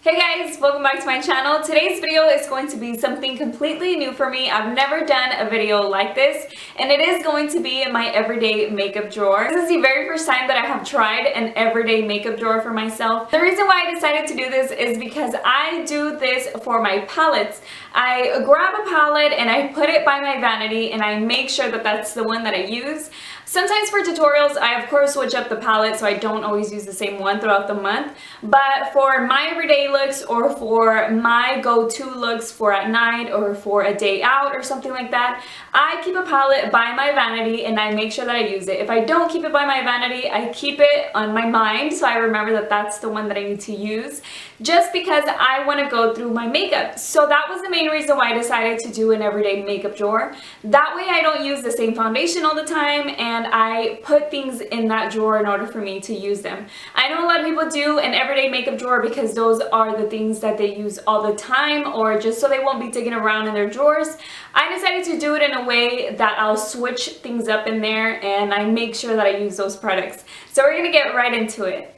Hey guys, welcome back to my channel. Today's video is going to be something completely new for me. I've never done a video like this, and it is going to be in my everyday makeup drawer. This is the very first time that I have tried an everyday makeup drawer for myself. The reason why I decided to do this is because I do this for my palettes. I grab a palette and I put it by my vanity and I make sure that that's the one that I use. Sometimes for tutorials, I of course switch up the palette, so I don't always use the same one throughout the month. But for my everyday looks or for my go-to looks for at night or for a day out or something like that, I keep a palette by my vanity and I make sure that I use it. If I don't keep it by my vanity, I keep it on my mind so I remember that that's the one that I need to use, just because I want to go through my makeup. So that was the main reason why I decided to do an everyday makeup drawer. That way I don't use the same foundation all the time, and I put things in that drawer in order for me to use them. I know a lot of people do an everyday makeup drawer because those are the things that they use all the time, or just so they won't be digging around in their drawers. I decided to do it in a way that I'll switch things up in there and I make sure that I use those products. So we're gonna get right into it.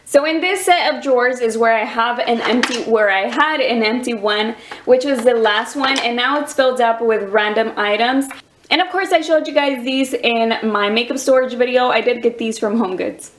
So in this set of drawers is where I have I had an empty one, which was the last one, and now it's filled up with random items. And of course I showed you guys these in my makeup storage video. I did get these from HomeGoods.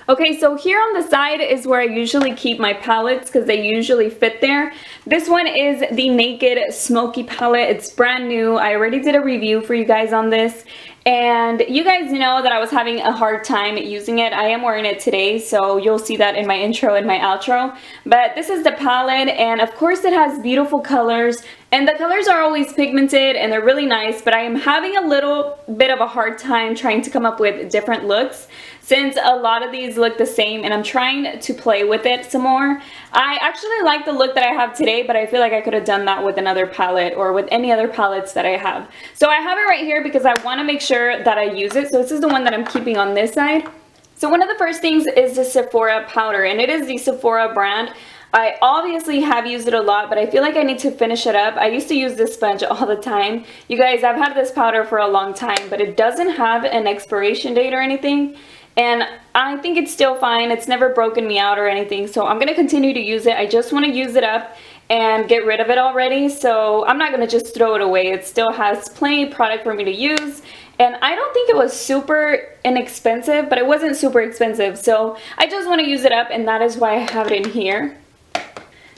Okay, so here on the side is where I usually keep my palettes because they usually fit there. This one is the Naked Smoky palette. It's brand new. I already did a review for you guys on this. And you guys know that I was having a hard time using it. I am wearing it today, so you'll see that in my intro and my outro. But this is the palette, and of course it has beautiful colors. And the colors are always pigmented and they're really nice, but I am having a little bit of a hard time trying to come up with different looks since a lot of these look the same, and I'm trying to play with it some more. I actually like the look that I have today, but I feel like I could have done that with another palette or with any other palettes that I have. So I have it right here because I want to make sure that I use it. So this is the one that I'm keeping on this side. So one of the first things is the Sephora Powder, and it is the Sephora brand. I obviously have used it a lot, but I feel like I need to finish it up. I used to use this sponge all the time. You guys, I've had this powder for a long time, but it doesn't have an expiration date or anything. And I think it's still fine. It's never broken me out or anything, so I'm going to continue to use it. I just want to use it up and get rid of it already, so I'm not going to just throw it away. It still has plenty of product for me to use. And I don't think it was super inexpensive, but it wasn't super expensive, so I just want to use it up, and that is why I have it in here.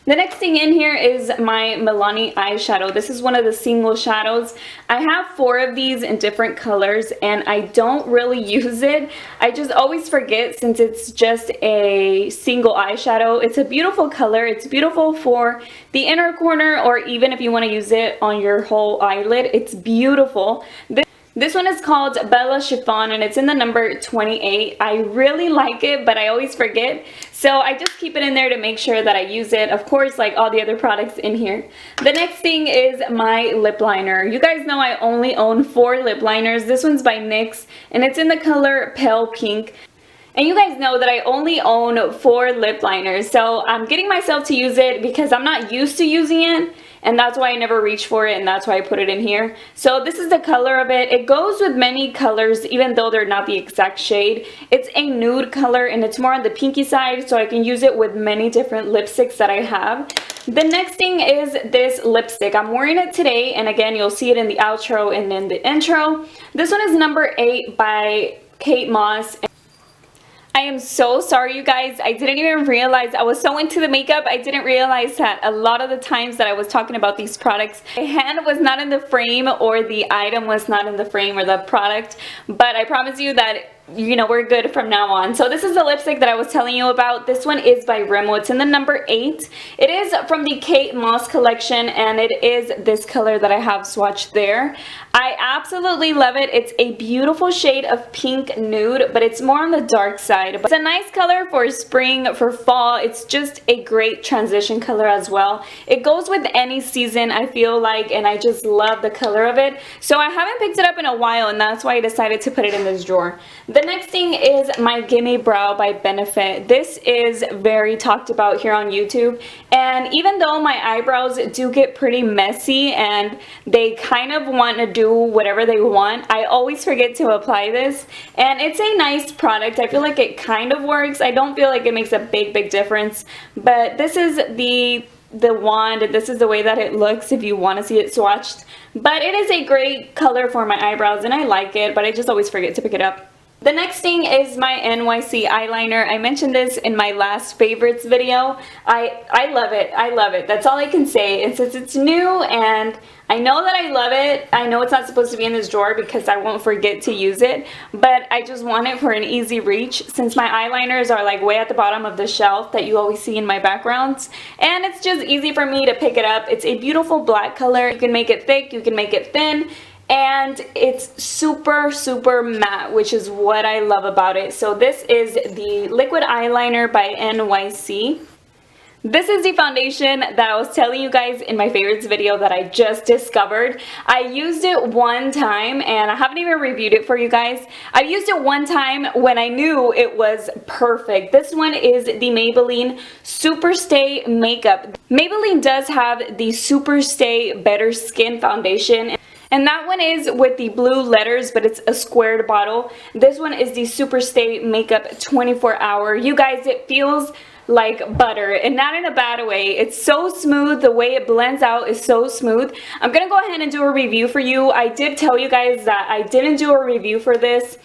The next thing in here is my Milani eyeshadow. This is one of the single shadows. I have 4 of these in different colors and I don't really use it. I just always forget since it's just a single eyeshadow. It's a beautiful color. It's beautiful for the inner corner, or even if you want to use it on your whole eyelid. It's beautiful. This one is called Bella Chiffon and it's in the number 28. I really like it, but I always forget. So I just keep it in there to make sure that I use it. Of course, like all the other products in here. The next thing is my lip liner. You guys know I only own 4 lip liners. This one's by NYX and it's in the color Pale Pink. And you guys know that I only own 4 lip liners. So I'm getting myself to use it because I'm not used to using it. And that's why I never reach for it, and that's why I put it in here. So this is the color of it. It goes with many colors, even though they're not the exact shade. It's a nude color, and it's more on the pinky side, so I can use it with many different lipsticks that I have. The next thing is this lipstick. I'm wearing it today, and again, you'll see it in the outro and in the intro. This one is number 8 by Kate Moss. I am so sorry, you guys. I didn't even realize. I was so into the makeup, I didn't realize that a lot of the times that I was talking about these products, my hand was not in the frame, or the item was not in the frame, or the product. But I promise you that, you know, we're good from now on. So this is the lipstick that I was telling you about. This one is by Rimmel. It's in the number 8. It is from the Kate Moss collection, and it is this color that I have swatched there. I absolutely love it. It's a beautiful shade of pink nude, but it's more on the dark side. But it's a nice color for spring, for fall. It's just a great transition color as well. It goes with any season, I feel like, and I just love the color of it. So I haven't picked it up in a while, and that's why I decided to put it in this drawer. The The next thing is my Gimme Brow by Benefit. This is very talked about here on YouTube, and even though my eyebrows do get pretty messy and they kind of want to do whatever they want, I always forget to apply this, and it's a nice product. I feel like it kind of works. I don't feel like it makes a big difference, but this is the wand, and this is the way that it looks if you want to see it swatched. But it is a great color for my eyebrows and I like it, but I just always forget to pick it up. The next thing is my NYC eyeliner. I mentioned this in my last favorites video. I love it. I love it. That's all I can say. And since it's new and I know that I love it, I know it's not supposed to be in this drawer because I won't forget to use it, but I just want it for an easy reach since my eyeliners are like way at the bottom of the shelf that you always see in my backgrounds, and it's just easy for me to pick it up. It's a beautiful black color. You can make it thick, you can make it thin, and it's super matte, which is what I love about it. So this is the Liquid Eyeliner by NYC. This is the foundation that I was telling you guys in my favorites video that I just discovered. I used it one time and I haven't even reviewed it for you guys. I used it one time when I knew it was perfect. This one is the Maybelline Super Stay Makeup. Maybelline does have the Super Stay Better Skin Foundation, and that one is with the blue letters, but it's a squared bottle. This one is the Super Stay Makeup 24 Hour. You guys, it feels like butter, and not in a bad way. It's so smooth. The way it blends out is so smooth. I'm gonna go ahead and do a review for you. I did tell you guys that I didn't do a review for this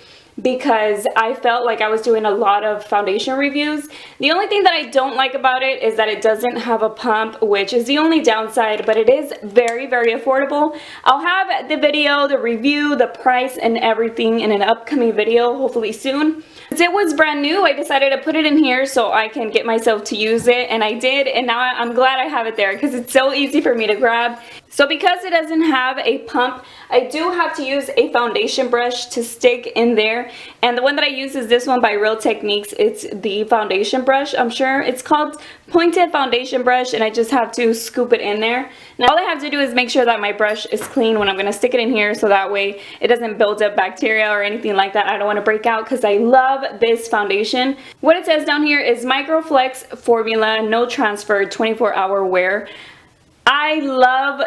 because I felt like I was doing a lot of foundation reviews. The only thing that I don't like about it is that it doesn't have a pump, which is the only downside, but it is very affordable. I'll have the video, the review, the price, and everything in an upcoming video, hopefully soon. Since it was brand new, I decided to put it in here so I can get myself to use it, and I did, and now I'm glad I have it there because it's so easy for me to grab. So because it doesn't have a pump, I do have to use a foundation brush to stick in there, and the one that I use is this one by Real Techniques. It's the foundation brush. I'm sure it's called pointed foundation brush, and I just have to scoop it in there. Now all I have to do is make sure that my brush is clean when I'm going to stick it in here, so that way it doesn't build up bacteria or anything like that. I don't want to break out because I love this foundation. What it says down here is Microflex Formula, no transfer, 24-hour wear. I love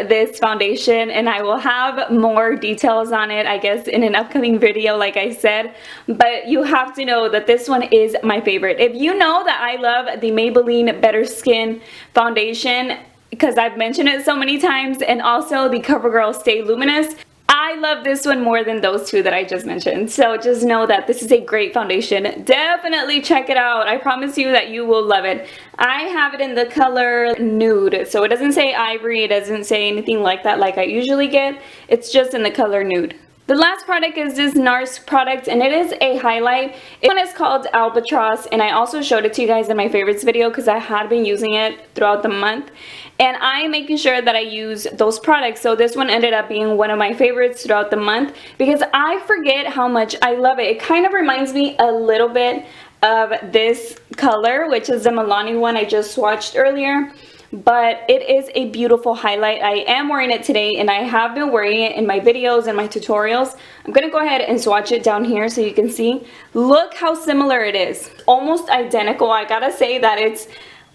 this foundation, and I will have more details on it, I guess, in an upcoming video, like I said. But you have to know that this one is my favorite. If you know that I love the Maybelline Better Skin Foundation, because I've mentioned it so many times, and also the CoverGirl Stay Luminous, I love this one more than those two that I just mentioned. So just know that this is a great foundation. Definitely check it out. I promise you that you will love it. I have it in the color nude. So it doesn't say ivory. It doesn't say anything like that like I usually get. It's just in the color nude. The last product is this NARS product, and it is a highlight. This one is called Albatross, and I also showed it to you guys in my favorites video because I had been using it throughout the month. And I am making sure that I use those products. So this one ended up being one of my favorites throughout the month because I forget how much I love it. It kind of reminds me a little bit of this color, which is the Milani one I just swatched earlier. But it is a beautiful highlight. I am wearing it today, and I have been wearing it in my videos and my tutorials. I'm going to go ahead and swatch it down here so you can see. Look how similar it is. Almost identical. I gotta say that it's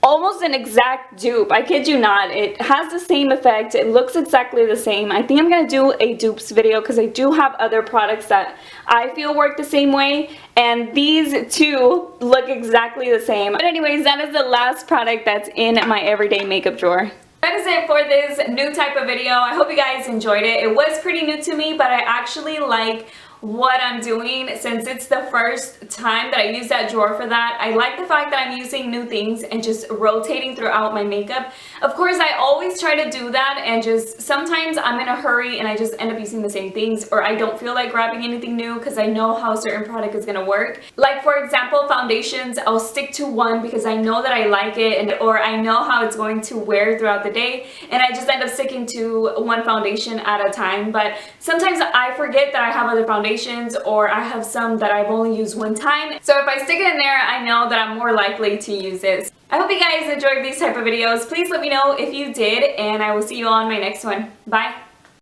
almost an exact dupe. I kid you not. It has the same effect. It looks exactly the same. I think I'm going to do a dupes video because I do have other products that I feel work the same way, and these two look exactly the same. But anyways, that is the last product that's in my everyday makeup drawer. That is it for this new type of video. I hope you guys enjoyed it. It was pretty new to me, but I actually like what I'm doing since it's the first time that I use that drawer for that. I like the fact that I'm using new things and just rotating throughout my makeup. Of course, I always try to do that, and just sometimes I'm in a hurry and I just end up using the same things, or I don't feel like grabbing anything new because I know how a certain product is going to work. Like for example, foundations, I'll stick to one because I know that I like it, or I know how it's going to wear throughout the day, and I just end up sticking to one foundation at a time. But sometimes I forget that I have other foundations, or I have some that I've only used one time. So if I stick it in there, I know that I'm more likely to use it. I hope you guys enjoyed these type of videos. Please let me know if you did, and I will see you on my next one. Bye!